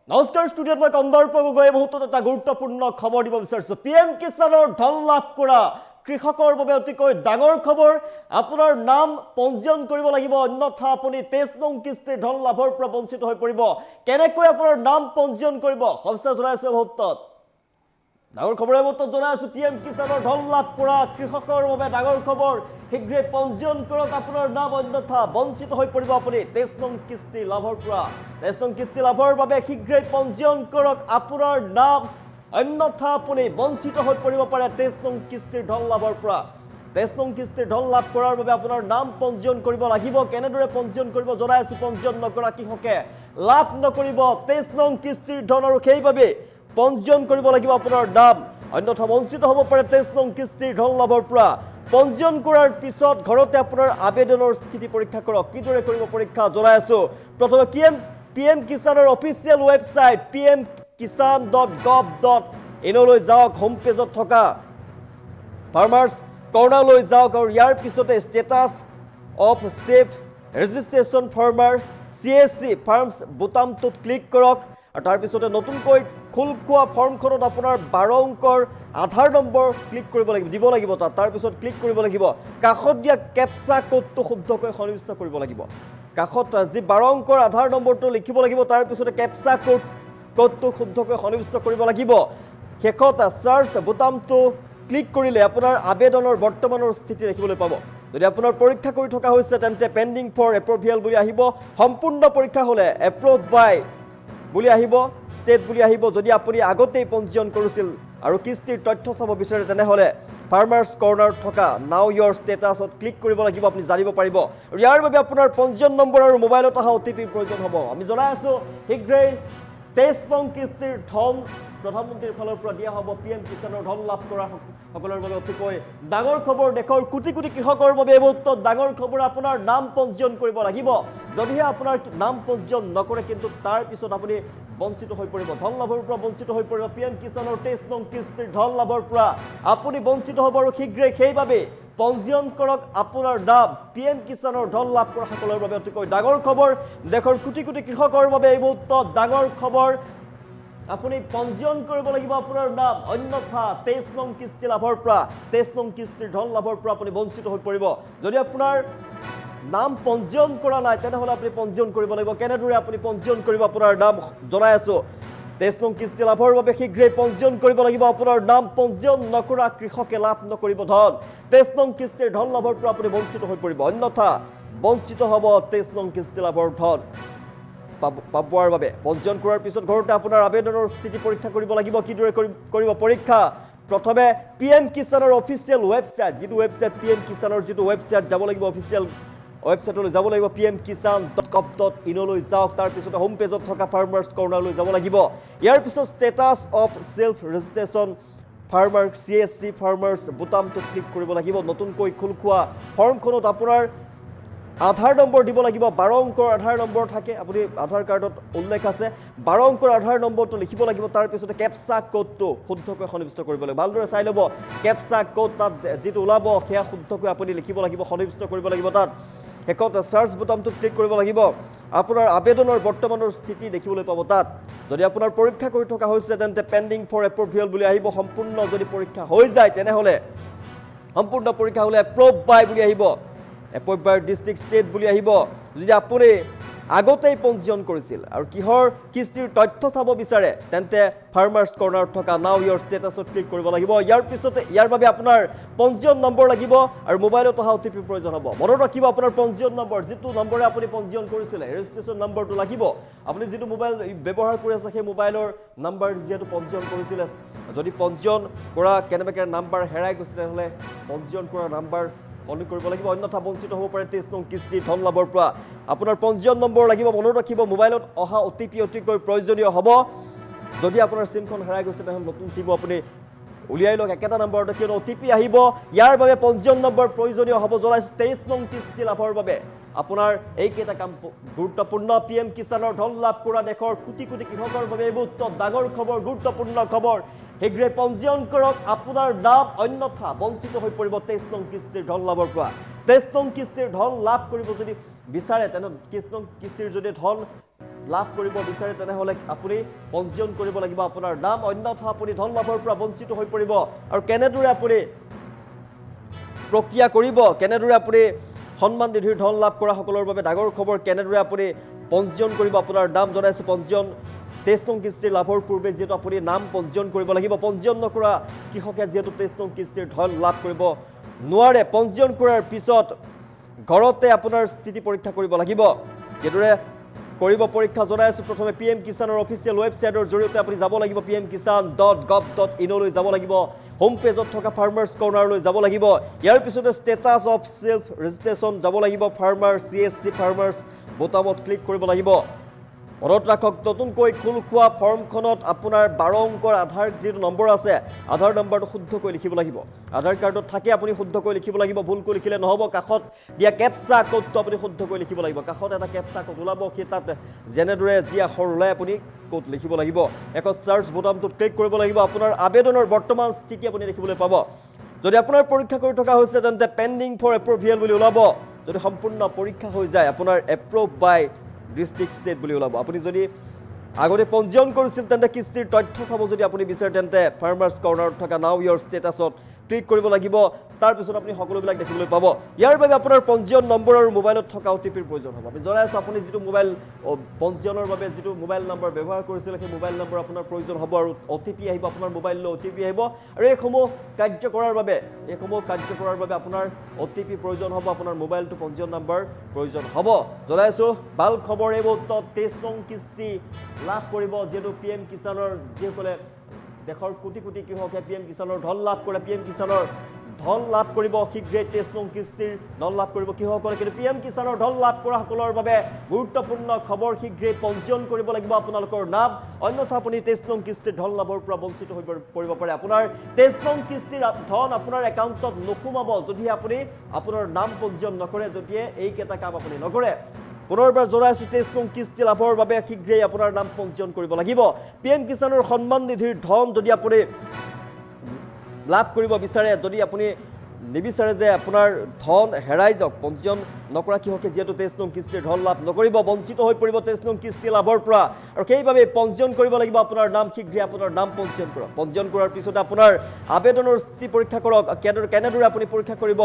নমস্কাৰ ষ্টুডিঅ'ত মই কন্দৰ্প গগৈ মুহূৰ্তত এটা গুৰুত্বপূৰ্ণ খবৰ দিব বিচাৰিছোঁ PM কিষাণৰ ধন লাভ কৰা কৃষকৰ বাবে অতিকৈ ডাঙৰ খবৰ আপোনাৰ নাম পঞ্জীয়ন কৰিব লাগিব অন্যথা আপুনি 23 নং কিস্তিৰ ধন লাভৰ পৰা বঞ্চিত হৈ পৰিব কেনেকৈ আপোনাৰ নাম পঞ্জীয়ন কৰিব সবিস্তাৰ জনাইছো মুহূৰ্তত ডাঙৰ খবৰৰ মুহূৰ্তত জনাইছো PM কিষাণৰ ধন লাভ কৰা কৃষকৰ বাবে ডাঙৰ খবৰ শীঘ্ৰে পঞ্জীয়ন কৰক আপোনাৰ নাম অন্যথা বঞ্চিত হৈ পৰিব আপুনি 23 নং কিস্তি লাভৰ পৰা 23 নং কিস্তি লাভৰ বাবে শীঘ্ৰে পঞ্জীয়ন কৰক আপোনাৰ নাম অন্যথা আপুনি বঞ্চিত হৈ পৰিব পাৰে 23 নং কিস্তিৰ ধন লাভৰ পৰা 23 নং কিস্তিৰ ধন লাভ কৰাৰ বাবে আপোনাৰ নাম পঞ্জীয়ন কৰিব লাগিব কেনেদৰে পঞ্জীয়ন কৰিব জনাইছো পঞ্জীয়ন নকৰা কৃষকে লাভ নকৰিব 23 নং কিস্তিৰ ধন আৰু সেইভাবে পঞ্জীয়ন কৰিব লাগিব আপোনাৰ নাম অন্যথা বঞ্চিত হ'ব পাৰে 23 নং কিস্তিৰ ধন লাভৰ পৰা পঞ্জীয়ন কৰাৰ পিছত ঘৰতে আপোনাৰ আবেদনৰ স্থিতি পৰীক্ষা কৰক কিদৰে কৰিব পৰীক্ষা জনাইছো প্ৰথমে PM কিষাণৰ অফিচিয়েল ৱেবসাইট pmkisan.gov.in লৈ যাওক হোম পেজত থকা ফাৰ্মাৰ্স কৰ্ণাৰলৈ যাওক আৰু ইয়াৰ পিছতে status of safe registration farmer CSC farms বুটামটোত ক্লিক কৰক আৰু তাৰ পিছতে নতুনকৈ খুল খোৱা ফৰ্মখনত আপোনাৰ 12 অংকৰ আধাৰ নম্বৰ ক্লিক কৰিব লাগিব দিব লাগিব তাৰ পিছত ক্লিক কৰিব লাগিব কাখত দিয়া কেপচা কোডটো শুদ্ধকৈ সন্নিবিষ্ট কৰিব লাগিব কাখত যি 12 অংকৰ আধাৰ নম্বৰটো লিখিব লাগিব তাৰ পিছতে কেপচা কোডটো শুদ্ধকৈ সন্নিবিষ্ট কৰিব লাগিব শেষত সাৰ্চ বুটামটো ক্লিক কৰিলে আপোনাৰ আবেদনৰ বৰ্তমানৰ স্থিতি দেখিবলৈ পাব যদি আপোনাৰ পৰীক্ষা কৰি থকা হৈছে তেন্তে পেন্ডিং ফৰ এপ্ৰুভেল বুলি আহিব সম্পূৰ্ণ পৰীক্ষা হলে এপ্ৰুভ বাই বুলি আহিব ষ্টেট বুলি আহিব যদি আপুনি আগতেই পঞ্জীয়ন কৰিছিল আৰু কিস্তিৰ তথ্য চাব বিচাৰে তেনেহলে ফাৰ্মাৰ্স কৰ্ণাৰ থকা নাও ইয়ৰ ষ্টেটাছত ক্লিক কৰিব লাগিব আপুনি জানিব পাৰিব আৰু ইয়াৰ বাবে আপোনাৰ পঞ্জীয়ন নম্বৰ আৰু মোবাইলত অহা OTP প্ৰয়োজন হ'ব আমি জনাই আছো শীঘ্ৰেই 23 নং কিস্তিৰ ধন প্ৰধানমন্ত্ৰীৰ ফালৰ পৰা দিয়া হ'ব PM কিষাণৰ ধন লাভ কৰা সকলৰ বাবে অতিকৈ ডাঙৰ খবৰ দেশৰ কোটি কোটি কৃষকৰ বাবে এই মুহূৰ্তত ডাঙৰ খবৰ আপোনাৰ নাম পঞ্জীয়ন কৰিব লাগিব যদিহে আপোনাৰ নাম পঞ্জীয়ন নকৰে কিন্তু তাৰ পিছত আপুনি বঞ্চিত হৈ পৰিব ধন লাভৰ পৰা বঞ্চিত হৈ পৰিব PM কিষাণৰ 23 নং কিস্তিৰ ধন লাভৰ পৰা আপুনি বঞ্চিত হ'ব আৰু শীঘ্ৰে সেইভাবে পঞ্জীয়ন কৰক আপোনাৰ নাম PM কিষাণৰ ধন লাভ কৰা সকলৰ বাবে অতিকৈ ডাঙৰ খবৰ দেশৰ কোটি কোটি কৃষকৰ বাবে এই মুহূৰ্তত ডাঙৰ খবৰ আপুনি পঞ্জীয়ন কৰিব লাগিব আপোনাৰ নাম অন্যথা 23 নং কিস্তি লাভৰ পৰা 23 নং কিস্তিৰ ধন লাভৰ পৰা আপুনি বঞ্চিত হৈ পৰিব যদি আপোনাৰ নাম পঞ্জীয়ন কৰা নাই তেনেহলে আপুনি পঞ্জীয়ন কৰিব লাগিব কেনেদৰে আপুনি পঞ্জীয়ন কৰিব আপোনাৰ নাম জনাই আছো 23 নং কিস্তি লাভৰ বাবে শীঘ্ৰে পঞ্জীয়ন কৰিব লাগিব আপোনাৰ নাম পঞ্জীয়ন নকৰা কৃষকে লাভ নকৰিব ধন 23 নং কিস্তিৰ ধন লাভৰ পৰা আপুনি বঞ্চিত হৈ পৰিব অন্যথা বঞ্চিত হ'ব 23 নং কিস্তি লাভৰ ধন পাবৰ বাবে পঞ্জীয়ন কৰাৰ পিছত ঘৰতে আপোনাৰ আবেদনৰ স্থিতি পৰীক্ষা কৰিব লাগিব কিদৰে কৰিব পৰীক্ষা প্ৰথমে PM কিষাণৰ অফিচিয়েল ৱেবসাইট যিটো ৱেবসাইট PM কিষাণৰ যিটো ৱেবসাইট যাব লাগিব অফিচিয়েল ৱেবসাইটলৈ যাব লাগিব pmkisan.gov.in লৈ যাওক তাৰ পিছতে হোম পেজত থকা ফাৰ্মাৰ্স কৰ্ণাৰলৈ যাব লাগিব ইয়াৰ পিছত status of self registration farmer CSC farmers বুটামটো ক্লিক কৰিব লাগিব নতুনকৈ খুল খোৱা ফৰ্মখনত আপোনাৰ আধাৰ নম্বৰ দিব লাগিব 12 অংকৰ আধাৰ নম্বৰ থাকে আপুনি আধাৰ কাৰ্ডত উল্লেখ আছে 12 অংকৰ আধাৰ নম্বৰটো লিখিব লাগিব তাৰ পিছতে কেপচা কোডটো শুদ্ধকৈ সন্নিবিষ্ট কৰিব লাগিব ভালদৰে চাই ল'ব কেপচা কোড তাত যেটো ওলাব সেয়া শুদ্ধকৈ আপুনি লিখিব লাগিব সন্নিবিষ্ট কৰিব লাগিব তাত শেষত সাৰ্চ বুটামটো ক্লিক কৰিব লাগিব আপোনাৰ আবেদনৰ বৰ্তমানৰ স্থিতি দেখিবলৈ পাব তাত যদি আপোনাৰ পৰীক্ষা কৰি থকা হৈছে তেন্তে পেন্ডিং ফৰ এপ্ৰুভেল বুলি আহিব সম্পূৰ্ণ যদি পৰীক্ষা হৈ যায় তেনেহলে সম্পূৰ্ণ পৰীক্ষা হলে এপ্ৰুভ বাই বুলি আহিব এপ্ৰুভ বাই ডিস্ট্ৰিক্ট ষ্টেট বুলি আহিব যদি আপুনি আগতেই পঞ্জীয়ন কৰিছিল আৰু কিহৰ কিস্তিৰ তথ্য চাব বিচাৰে তেন্তে ফাৰ্মাৰ্স কৰ্ণাৰত থকা নাও ইয়ৰ ষ্টেটাছত ক্লিক কৰিব লাগিব ইয়াৰ পিছতে ইয়াৰ বাবে আপোনাৰ পঞ্জীয়ন নম্বৰ লাগিব আৰু মোবাইলত অহা OTP প্ৰয়োজন হ'ব মনত ৰাখিব আপোনাৰ পঞ্জীয়ন নম্বৰ যিটো নম্বৰে আপুনি পঞ্জীয়ন কৰিছিল ৰেজিষ্ট্ৰেচন নম্বৰটো লাগিব আপুনি যিটো মোবাইল ব্যৱহাৰ কৰি আছে সেই মোবাইলৰ নম্বৰ যেটো পঞ্জীয়ন কৰিছিল যদি পঞ্জীয়ন কৰা কেনেবাকে নম্বৰ হেৰাই গৈছে তেনেহলে পঞ্জীয়ন কৰা নম্বৰ অন কৰিব লাগিব অন্যথা বঞ্চিত হ'ব পাৰে 23 নং কিস্তি ধন লাভৰ পৰা আপোনাৰ পঞ্জীয়ন নম্বৰ লাগিব মনত ৰাখিব মোবাইলত অহা OTP অতিকৈ প্ৰয়োজনীয় হ'ব যদি আপোনাৰ সিমখন হেৰাই গৈছে তেনে নতুন সিম আপুনি উলিয়াই লওক একেটা নম্বৰতে কিয়নো OTP আহিব ইয়াৰ বাবে পঞ্জীয়ন নম্বৰ প্ৰয়োজনীয় হ'ব জনাইছো 23 নং কিস্তি লাভৰ বাবে আপোনাৰ এই কেইটা কাম গুৰুত্বপূৰ্ণ PM কিষাণৰ ধন লাভ কৰা দেশৰ কোটি কোটি কৃষকৰ বাবে এই মুহূৰ্তত ডাঙৰ খবৰ গুৰুত্বপূৰ্ণ খবৰ শীঘ্ৰে পঞ্জীয়ন কৰক আপোনাৰ নাম অন্যথা বঞ্চিত হৈ পৰিব 23 নং কিস্তিৰ ধন লাভৰ পৰা 23 নং কিস্তিৰ ধন লাভ কৰিব যদি বিচাৰে তেনে 23 নং কিস্তিৰ যদি ধন লাভ কৰিব বিচাৰে তেনেহ'লে আপুনি পঞ্জীয়ন কৰিব লাগিব আপোনাৰ নাম, অন্যথা আপুনি ধন লাভৰ পৰা বঞ্চিত হৈ পৰিব। আৰু কেনেদৰে আপুনি প্ৰক্ৰিয়া কৰিব, কেনেদৰে আপুনি সন্মান নিধিৰ ধন লাভ কৰা সকলৰ বাবে ডাঙৰ খবৰ, কেনেদৰে আপুনি পঞ্জীয়ন কৰিব আপোনাৰ নাম জনাইছোঁ। পঞ্জীয়ন 23 নং কিস্তিৰ লাভৰ পূৰ্বে যিহেতু আপুনি নাম পঞ্জীয়ন কৰিব লাগিব। পঞ্জীয়ন নকৰা কৃষকে যিহেতু 23 নং কিস্তিৰ ধন লাভ কৰিব নোৱাৰে। পঞ্জীয়ন কৰাৰ পিছত ঘৰতে আপোনাৰ স্থিতি পৰীক্ষা কৰিব লাগিব। যেদৰে কৰিব পৰীক্ষা জনাইছোঁ, প্ৰথমে PM কিষাণৰ অফিচিয়েল ৱেবছাইটৰ জৰিয়তে আপুনি যাব লাগিব, pmkisan.gov.in লৈ যাব লাগিব। হোম পেজত থকা ফাৰ্মাৰ্ছ কৰ্ণাৰলৈ যাব লাগিব। ইয়াৰ পিছতে ষ্টেটাছ অফ চেল্ফ ৰেজিষ্ট্ৰেশ্যন যাব লাগিব। ফাৰ্মাৰ CSC ফাৰ্মাৰ্ছ বোতামত ক্লিক কৰিব লাগিব। মনত ৰাখক, নতুনকৈ খোল খোৱা ফৰ্মখনত আপোনাৰ 12 অংকৰ আধাৰ যিটো নম্বৰ আছে, আধাৰ নম্বৰটো শুদ্ধকৈ লিখিব লাগিব। আধাৰ কাৰ্ডত থাকে আপুনি শুদ্ধকৈ লিখিব লাগিব, ভুলকৈ লিখিলে নহ'ব। কাষত দিয়া কেপচা কোডটো আপুনি শুদ্ধকৈ লিখিব লাগিব। কাষত এটা কেপচা কোড ওলাব, সেই তাত যেনেদৰে যি আখৰ ওলাই আপুনি কোড লিখিব লাগিব। একত চাৰ্চ বোতামটোত ক্লিক কৰিব লাগিব। আপোনাৰ আবেদনৰ বৰ্তমান স্থিতি আপুনি দেখিবলৈ পাব। যদি আপোনাৰ পৰীক্ষা কৰি থকা হৈছে তেন্তে পেণ্ডিং ফৰ এপ্ৰুভিয়েল বুলি ওলাব। যদি সম্পূৰ্ণ পৰীক্ষা হৈ যায় আপোনাৰ এপ্ৰুভ বাই ডিষ্ট্ৰিক্ট ষ্টেট বুলি ওলাব। আপুনি যদি আগতে পঞ্জীয়ন কৰিছিল তেন্তে কিস্তিৰ তথ্য চাব যদি আপুনি বিচাৰে তেন্তে ফাৰ্মাৰ্ছ কৰ্ণাৰত থকা নাও ইয়ৰ ষ্টেটাছত ক্লিক কৰিব লাগিব। তাৰপিছত আপুনি সকলোবিলাক দেখিবলৈ পাব। ইয়াৰ বাবে আপোনাৰ পঞ্জীয়ন নম্বৰ আৰু মোবাইলত থকা OTPৰ প্ৰয়োজন হ'ব। আমি জনাই আছোঁ, আপুনি যিটো মোবাইল পঞ্জীয়নৰ বাবে যিটো মোবাইল নম্বৰ ব্যৱহাৰ কৰিছিল সেই মোবাইল নম্বৰ আপোনাৰ প্ৰয়োজন হ'ব আৰু OTP আহিব, আপোনাৰ মোবাইললৈ OTP আহিব। আৰু এইসমূহ কাৰ্য কৰাৰ বাবে আপোনাৰ OTP প্ৰয়োজন হ'ব, আপোনাৰ মোবাইলটো পঞ্জীয়ন নম্বৰ প্ৰয়োজন হ'ব। জনাইছোঁ ভাল খবৰ, এই মুহূৰ্তত 23 নং কিস্তি লাভ কৰিব। যিহেতু PM কিষাণৰ যিসকলে দেশৰ কোটি কোটি কৃষকে PM কিষাণৰ ধন লাভ কৰে, PM কিষাণৰ ধন লাভ কৰিব শীঘ্ৰে। 23 নং কিস্তিৰ ধন লাভ কৰিব কৃষকসকলে। কিন্তু PM কিষাণৰ ধন লাভ কৰা সকলৰ বাবে গুৰুত্বপূৰ্ণ খবৰ, শীঘ্ৰে পঞ্জীয়ন কৰিব লাগিব আপোনালোকৰ নাম, অন্যথা আপুনি 23 নং কিস্তিৰ ধন লাভৰ পৰা বঞ্চিত হৈ পৰিব পাৰে। আপোনাৰ 23 নং কিস্তিৰ ধন আপোনাৰ একাউণ্টত নোসোমাব যদিহে আপুনি আপোনাৰ নাম পঞ্জীয়ন নকৰে, যদিহে এইকেইটা কাম আপুনি নকৰে। পুনৰবাৰ জনাইছোঁ, 23 নং কিস্তি লাভৰ বাবে শীঘ্ৰেই আপোনাৰ নাম পঞ্জীয়ন কৰিব লাগিব। PM কিষাণৰ সন্মান নিধিৰ ধন যদি আপুনি লাভ কৰিব বিচাৰে, যদি আপুনি নিবিচাৰে যে আপোনাৰ ধন হেৰাই যাওক, পঞ্জীয়ন নকৰা কৃষকে যিহেতু 23 নং কিস্তিৰ ধন লাভ নকৰিব, বঞ্চিত হৈ পৰিব 23 নং কিস্তি লাভৰ পৰা। আৰু সেইবাবে পঞ্জীয়ন কৰিব লাগিব আপোনাৰ নাম, শীঘ্ৰে আপোনাৰ নাম পঞ্জীয়ন কৰক। পঞ্জীয়ন কৰাৰ পিছতে আপোনাৰ আবেদনৰ স্থিতি পৰীক্ষা কৰক। কেনেদৰে আপুনি পৰীক্ষা কৰিব,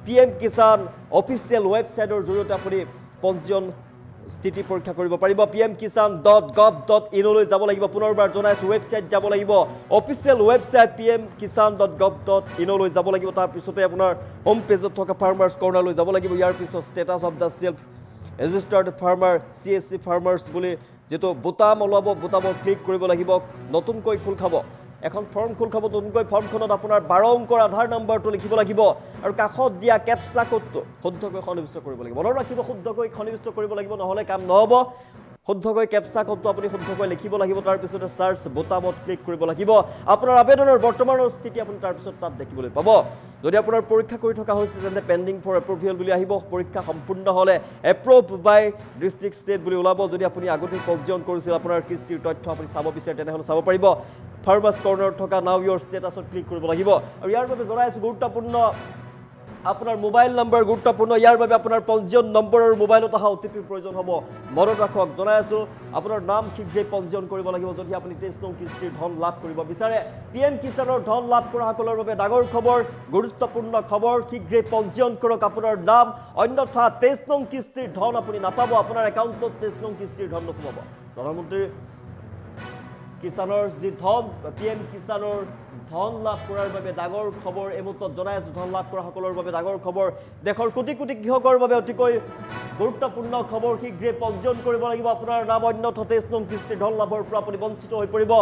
PM কিষাণ অফিচিয়েল ৱেবছাইটৰ জৰিয়তে আপুনি পঞ্জীয়ন স্থিতি পৰীক্ষা কৰিব পাৰিব। pmkisan.gov.in লৈ যাব লাগিব। পুনৰবাৰ জনাইছোঁ, ৱেবছাইট যাব লাগিব, অফিচিয়েল ৱেবছাইট pmkisan.gov.in লৈ যাব লাগিব। তাৰপিছতে আপোনাৰ হোম পেজত থকা ফাৰ্মাৰ্ছ কৰ্ণাৰলৈ যাব লাগিব। ইয়াৰ পিছত status of the self registered farmer CSC farmers বুলি যিটো বোতাম ওলাব, বোতামত ক্লিক কৰিব লাগিব। নতুনকৈ খোল খাব এখন ফৰ্ম খোল খাব। নতুনকৈ ফৰ্মখনত আপোনাৰ 12 অংকৰ আধাৰ নম্বৰটো লিখিব লাগিব আৰু কাষত দিয়া কেপচা কোডটো শুদ্ধকৈ সন্নিৱিষ্ট কৰিব লাগিব। মনত ৰাখিব, শুদ্ধকৈ সন্নিৱিষ্ট কৰিব লাগিব, নহ'লে কাম নহ'ব। শুদ্ধকৈ কেপচা কোডটো আপুনি শুদ্ধকৈ লিখিব লাগিব। তাৰপিছতে চাৰ্চ বোতামত ক্লিক কৰিব লাগিব। আপোনাৰ আবেদনৰ বৰ্তমানৰ স্থিতি আপুনি তাৰপিছত তাত দেখিবলৈ পাব। যদি আপোনাৰ পৰীক্ষা কৰি থকা হৈছে তেন্তে পেণ্ডিং ফৰ এপ্ৰুভিয়েল বুলি আহিব। পৰীক্ষা সম্পূৰ্ণ হ'লে এপ্ৰুভ বাই ডিষ্ট্ৰিক্ট ষ্টেট বুলি ওলাব। যদি আপুনি আগতে পঞ্জীয়ন কৰিছিল, আপোনাৰ কিস্তিৰ তথ্য আপুনি চাব বিচাৰে তেনেহ'লে চাব পাৰিব। ফাৰ্মাৰ্ছ কৰ্ণাৰত থকা নাও ইয়ৰ ষ্টেটাছত ক্লিক কৰিব লাগিব। আৰু ইয়াৰ বাবে জনাইছোঁ, গুৰুত্বপূৰ্ণ আপোনাৰ মোবাইল নম্বৰ গুৰুত্বপূৰ্ণ। ইয়াৰ বাবে আপোনাৰ পঞ্জীয়ন নম্বৰ আৰু মোবাইলত অহা OTPৰ প্ৰয়োজন হ'ব। মনত ৰাখক, জনাই আছোঁ, আপোনাৰ নাম শীঘ্ৰেই পঞ্জীয়ন কৰিব লাগিব যদি আপুনি 23 নং কিস্তিৰ ধন লাভ কৰিব বিচাৰে। PM কিষাণৰ ধন লাভ কৰা সকলৰ বাবে ডাঙৰ খবৰ, গুৰুত্বপূৰ্ণ খবৰ, শীঘ্ৰেই পঞ্জীয়ন কৰক আপোনাৰ নাম, অন্যথা 23 নং কিস্তিৰ ধন আপুনি নাপাব। আপোনাৰ একাউণ্টত 23 নং কিস্তিৰ ধন নোসোমাব। প্ৰধানমন্ত্ৰী কিষাণৰ যি ধন, PM কিষাণৰ ধন লাভ কৰাৰ বাবে ডাঙৰ খবৰ। এই মুহূৰ্তত জনাই আছোঁ, ধন লাভ কৰা সকলৰ বাবে ডাঙৰ খবৰ, দেশৰ কোটি কোটি কৃষকৰ বাবে অতিকৈ গুৰুত্বপূৰ্ণ খবৰ। শীঘ্ৰে পঞ্জীয়ন কৰিব লাগিব আপোনাৰ নাম, অন্যথা 23 নং কিস্তিৰ ধন লাভৰ পৰা আপুনি বঞ্চিত হৈ পৰিব।